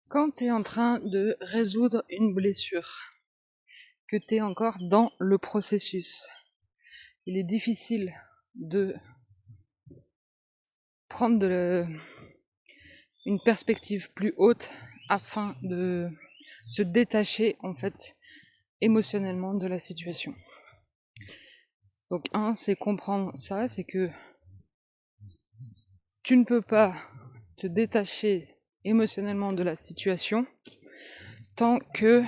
Quand tu es en train de résoudre une blessure, que tu es encore dans le processus, il est difficile de prendre une perspective plus haute afin de se détacher en fait émotionnellement de la situation. Donc c'est comprendre ça, c'est que tu ne peux pas te détacher émotionnellement de la situation tant que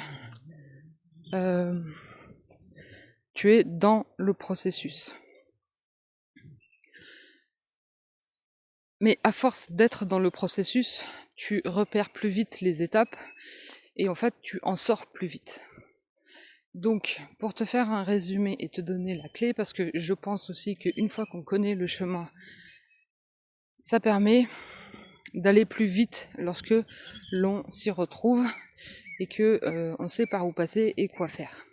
tu es dans le processus. Mais à force d'être dans le processus, tu repères plus vite les étapes et en fait tu en sors plus vite. Donc pour te faire un résumé et te donner la clé, parce que je pense aussi qu'une fois qu'on connaît le chemin, ça permet d'aller plus vite lorsque l'on s'y retrouve et que on sait par où passer et quoi faire.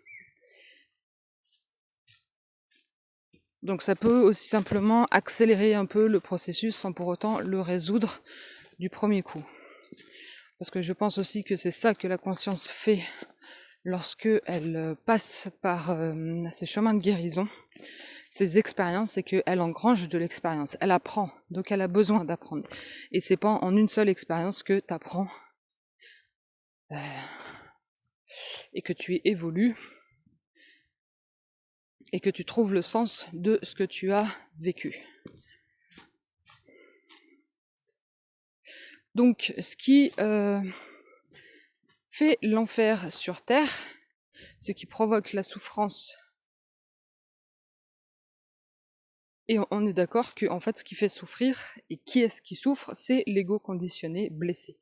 Donc ça peut aussi simplement accélérer un peu le processus sans pour autant le résoudre du premier coup. Parce que je pense aussi que c'est ça que la conscience fait lorsque elle passe par ces chemins de guérison, ces expériences, c'est qu'elle engrange de l'expérience. Elle apprend, donc elle a besoin d'apprendre. Et c'est pas en une seule expérience que tu apprends et que tu évolues et que tu trouves le sens de ce que tu as vécu. Donc, ce qui fait l'enfer sur Terre, ce qui provoque la souffrance, et on est d'accord que en fait, ce qui fait souffrir, et qui est-ce qui souffre, c'est l'ego conditionné blessé.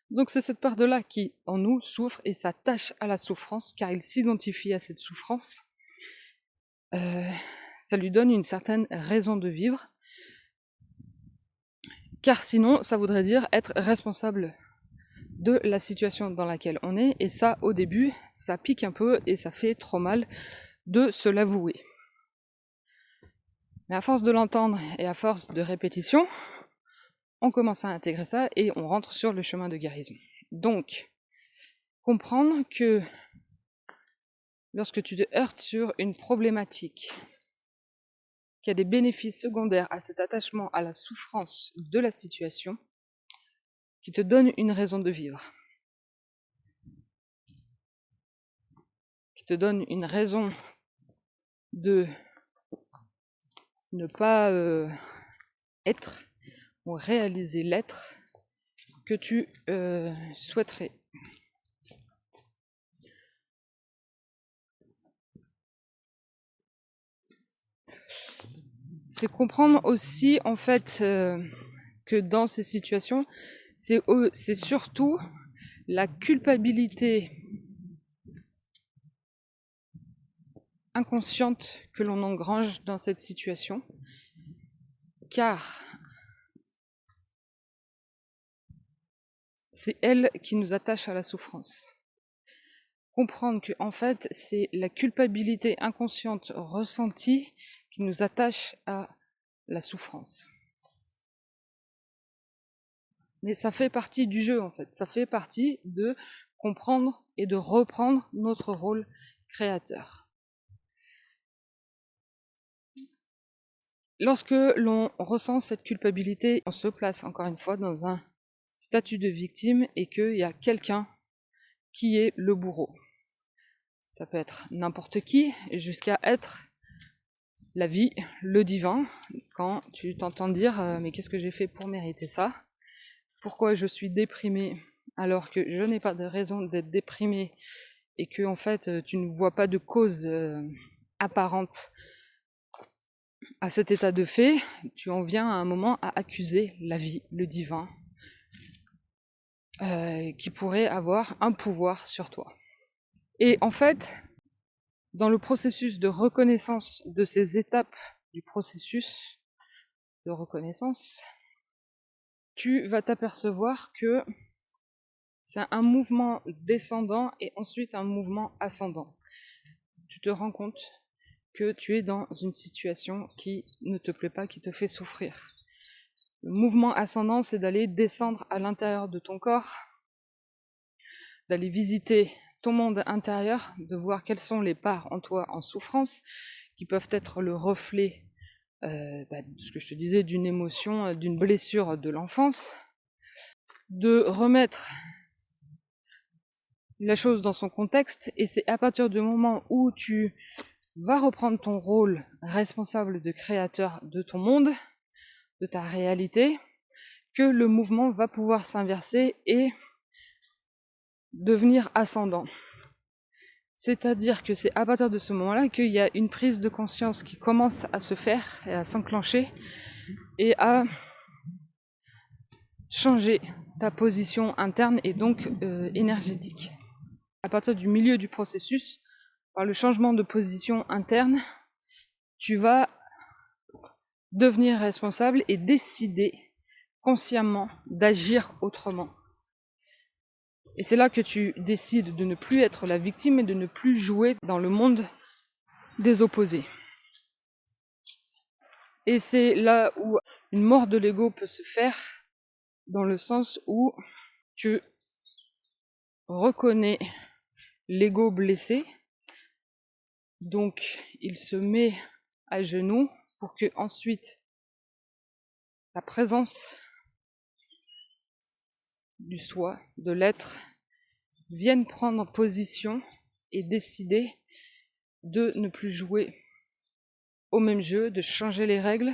Donc c'est cette part de là qui, en nous, souffre et s'attache à la souffrance, car il s'identifie à cette souffrance. Ça lui donne une certaine raison de vivre, car sinon, ça voudrait dire être responsable de la situation dans laquelle on est, et ça, au début, ça pique un peu et ça fait trop mal de se l'avouer. Mais à force de l'entendre et à force de répétition, on commence à intégrer ça et on rentre sur le chemin de guérison. Donc, comprendre que lorsque tu te heurtes sur une problématique, qu'il y a des bénéfices secondaires à cet attachement à la souffrance de la situation, qui te donne une raison de vivre, qui te donne une raison de ne pas être ou réaliser l'être que tu souhaiterais. C'est comprendre aussi en fait que dans ces situations, c'est surtout la culpabilité inconsciente que l'on engrange dans cette situation, car c'est elle qui nous attache à la souffrance. Comprendre que en fait, c'est la culpabilité inconsciente ressentie qui nous attache à la souffrance. Mais ça fait partie du jeu en fait, ça fait partie de comprendre et de reprendre notre rôle créateur. Lorsque l'on ressent cette culpabilité, on se place encore une fois dans un statut de victime et qu'il y a quelqu'un qui est le bourreau. Ça peut être n'importe qui, jusqu'à être la vie, le divin, quand tu t'entends dire mais qu'est-ce que j'ai fait pour mériter ça? Pourquoi je suis déprimée alors que je n'ai pas de raison d'être déprimée et que en fait tu ne vois pas de cause apparente à cet état de fait, tu en viens à un moment à accuser la vie, le divin, qui pourrait avoir un pouvoir sur toi. Et en fait, dans le processus de reconnaissance de ces étapes du processus de reconnaissance, tu vas t'apercevoir que c'est un mouvement descendant et ensuite un mouvement ascendant. Tu te rends compte que tu es dans une situation qui ne te plaît pas, qui te fait souffrir. Le mouvement ascendant, c'est d'aller descendre à l'intérieur de ton corps d'aller visiter ton monde intérieur, de voir quelles sont les parts en toi en souffrance, qui peuvent être le reflet de ce que je te disais, d'une émotion, d'une blessure de l'enfance, de remettre la chose dans son contexte, et c'est à partir du moment où tu vas reprendre ton rôle responsable de créateur de ton monde, de ta réalité, que le mouvement va pouvoir s'inverser et devenir ascendant. C'est-à-dire que c'est à partir de ce moment-là qu'il y a une prise de conscience qui commence à se faire et à s'enclencher et à changer ta position interne et donc énergétique. À partir du milieu du processus, par le changement de position interne, tu vas devenir responsable et décider consciemment d'agir autrement. Et c'est là que tu décides de ne plus être la victime et de ne plus jouer dans le monde des opposés. Et c'est là où une mort de l'ego peut se faire, dans le sens où tu reconnais l'ego blessé, donc il se met à genoux pour que ensuite la présence du soi, de l'être, vienne prendre position et décider de ne plus jouer au même jeu, de changer les règles